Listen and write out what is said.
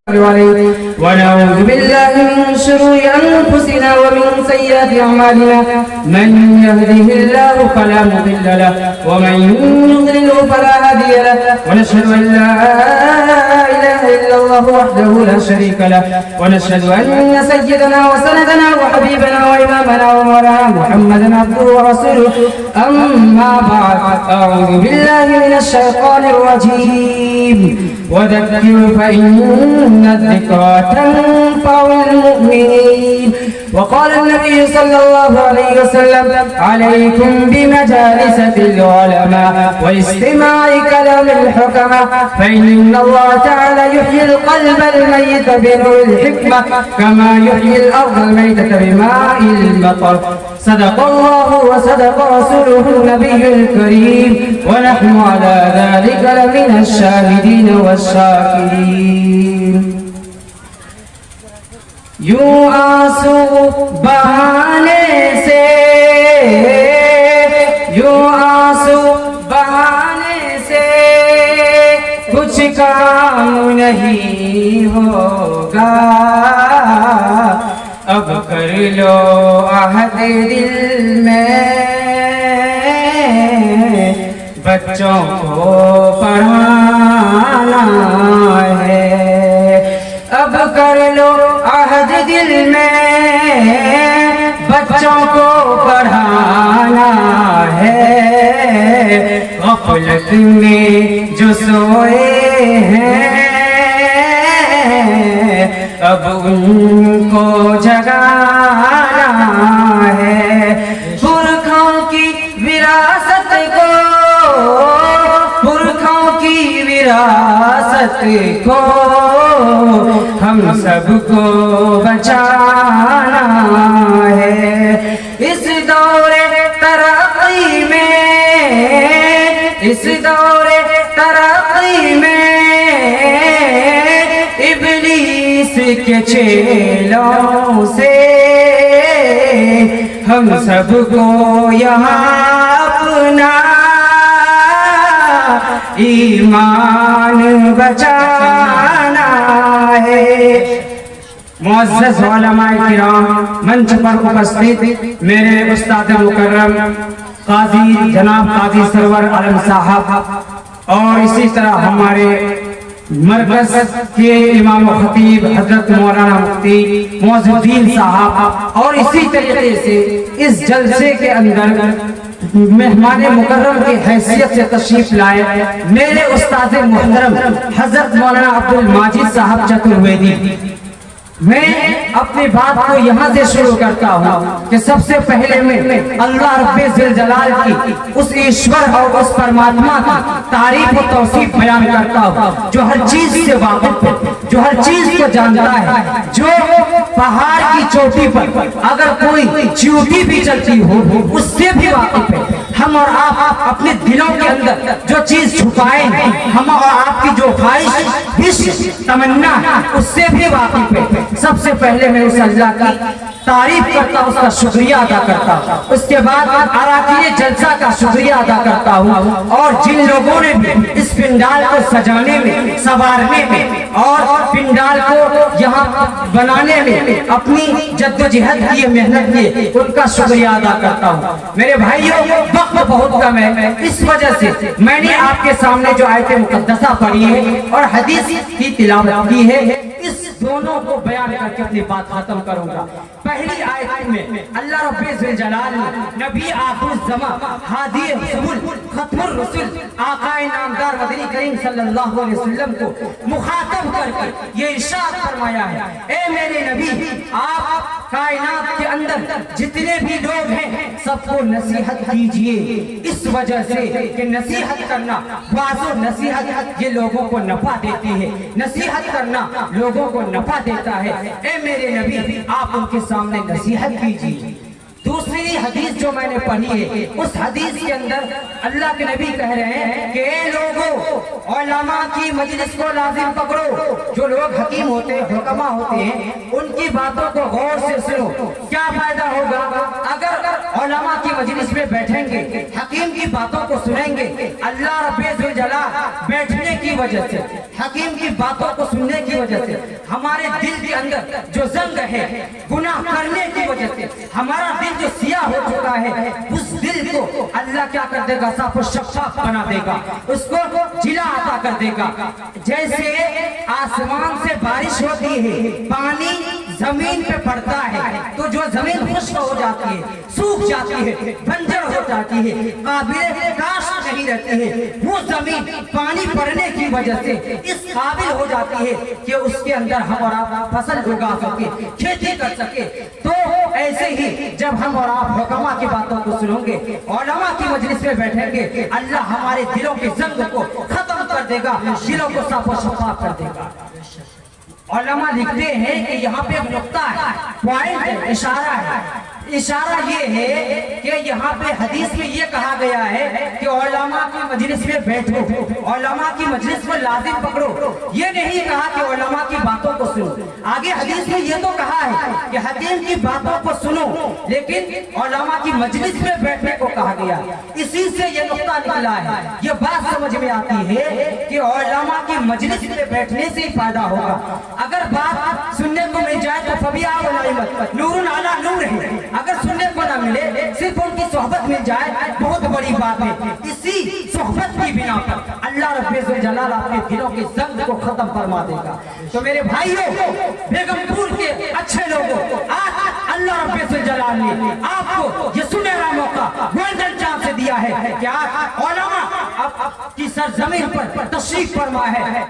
ونعوذ بالله من شرور أنفسنا ومن سيئات أعمالنا من يهده الله فلا مضل له ومن يضلل فلا هادي له ونشهد أن لا إله إلا الله وحده لا شريك له ونشهد أن سيدنا وسندنا وحبيبنا وإمامنا ومولانا محمدا عبده ورسوله أما بعد أعوذ بالله من الشيطان الرجيم وذكر فإن الذكرى تنفع المؤمنين وقال النبي صلى الله عليه وسلم عليكم بمجالسة العلماء واستماع كلام الحكماء فإن الله تعالى يحيي القلب الميت بنور الحكمة كما يحيي الأرض الميتة بماء المطر صدق الله وصدق رسوله النبي الكريم ونحن على ذلك لمن الشاهدين والشاكرين یوں آنسو بہانے سے یوں آنسو بہانے سے کچھ کام نہیں ہوگا اب کر لو عہد دل میں بچوں کو پڑھانا ہے اب کر لو عہد دل میں بچوں کو پڑھانا ہے غفلت میں جو سوئے ہیں اب ان کو جگانا ہے پرکھوں کی وراثت کو پرکھوں کی وراثت کو ہم سب کو بچانا ہے اس دور ترقی میں اس دور ترقی میں ابلیس کے چیلوں سے ہم سب کو یہاں اپنا ایمان بچانا ہے معزز علماء کرام منچ پر اپستھت میرے استاد مکرم قاضی جناب قاضی سرور عالم صاحب اور اسی طرح ہمارے مرکز کے امام و خطیب حضرت مولانا مفتی معز الدین صاحب اور اسی طریقے سے اس جلسے کے اندر مہمان مکرم کی حیثیت سے تشریف لائے میرے استاد محترم حضرت مولانا عبد الماجد صاحب چترویدی میں اپنی بات کو یہاں سے شروع کرتا ہوں کہ سب سے پہلے میں اللہ رب ذوالجلال کی اس ایشور اور اس پرماتما کی تعریف و توصیف بیان کرتا ہوں جو ہر چیز سے واقف ہے جو ہر چیز کو جانتا ہے جو پہاڑ کی چوٹی پر اگر کوئی چیوٹی بھی چلتی ہو اس سے بھی واقف ہے ہم اور آپ اپنے دلوں کے اندر جو چیز چھپائیں ہم اور آپ کی جو خواہش تمنا اس سے بھی واقف ہے سب سے پہلے میں اس اللہ کی تعریف کرتا ہوں اس کا شکریہ ادا کرتا ہوں اس کے بعد اراکین جلسہ کا شکریہ ادا کرتا ہوں اور جن لوگوں نے بھی اس پنڈال کو سجانے میں سنوارنے میں اور پنڈال کو یہاں بنانے میں اپنی جدوجہد کی محنت کی ان کا شکریہ ادا کرتا ہوں میرے بھائیوں وقت بہت کم ہے اس وجہ سے میں نے آپ کے سامنے جو آیت مقدسہ پڑھی ہے اور حدیث کی تلاوت کی ہے اس دونوں کو بیان کر کے اپنی بات ختم کروں گا پہلی آیت میں اللہ رب ذوالجلال نبی آخر الزمان ہادی رسول ختم الرسول آقا نامدار مدنی کریم صلی اللہ علیہ وسلم کو مخاطب کر کے یہ ارشاد فرمایا ہے اے میرے نبی آپ کائنات کے اندر جتنے بھی لوگ ہیں سب کو نصیحت کیجئے اس وجہ سے کہ نصیحت کرنا واضح نصیحت یہ لوگوں کو نفع دیتی ہے نصیحت کرنا لوگوں کو نفع دیتا ہے اے میرے نبی آپ ان کے سامنے نصیحت کیجئے دوسری حدیث جو میں نے پڑھی ہے اس حدیث کے اندر اللہ کے نبی کہہ رہے ہیں کہ اے لوگوں علماء کی مجلس کو لازم پکڑو. جو لوگ حکیم ہوتے ہیں حکما ہوتے ہیں ان کی باتوں کو غور سے سنو. کیا فائدہ ہوگا اگر علماء کی مجلس میں بیٹھیں گے حکیم کی باتوں کو سنیں گے. اللہ رب ذوالجلال بیٹھنے کی وجہ سے حکیم کی باتوں کو سننے کی وجہ سے ہمارے دل کے اندر جو زنگ ہے گناہ کرنے کی وجہ سے ہمارا دل جو سیاہ ہو چکا ہے اس دل کو اللہ کیا کر دے گا صاف و شفاف بنا دے گا. اس کو جلا عطا کر دے گا. جیسے آسمان سے بارش ہوتی ہے پانی زمین پہ پڑتا ہے تو جو زمین خشک ہو جاتی ہے سوکھ جاتی ہے بنجر ہو جاتی ہے قابل کاشت نہیں رہتی ہے وہ زمین پانی پڑنے کی وجہ سے اس قابل ہو جاتی ہے کہ اس کے اندر ہم اور آپ فصل اگا سکے کھیتی کر سکے. تو ایسے ہی جب ہم اور آپ حکما کی باتوں کو سنیں گے علماء کی مجلس میں بیٹھیں گے اللہ ہمارے دلوں کے زنگ کو ختم کر دے گا دلوں کو صاف و شفاف کر دے گا. علماء لکھتے ہیں کہ یہاں پہ ایک نقطہ ہے پوائنٹ ہے اشارہ ہے. اشارہ یہ ہے کہ یہاں پہ حدیث میں یہ کہا گیا ہے کہ علماء کی مجلس میں بیٹھو علماء کی مجلس میں لازم پکڑو. یہ نہیں کہا کہ علماء کی باتوں کو سنو. آگے حدیث میں یہ تو کہا ہے کہ حکیم کی باتوں کو سنو لیکن علماء کی مجلس میں بیٹھنے کو کہا گیا. اسی سے یہ نقطہ نکلا ہے. یہ بات سمجھ میں آتی ہے کہ علماء کی مجلس میں بیٹھنے سے ہی فائدہ ہوگا. اگر بات سننے کو مل جائے تو فبیہا ونعمت نور علی نور ہے. اگر سننے کو نہ ملے صرف ان کی صحبت مل جائے بہت بڑی بات ہے. اسی صحبت کی بنا پر اللہ رب ذوالجلال اپنے دلوں کے زنگ کو ختم فرما دے گا. تو میرے بھائیوں بیگم پور کے اچھے لوگوں آج اللہ رب ذوالجلال نے آپ کو یہ سنہرا موقع گولڈن چانس دیا ہے کہ آج علماء آپ کی سرزمین پر تشریف فرما ہے.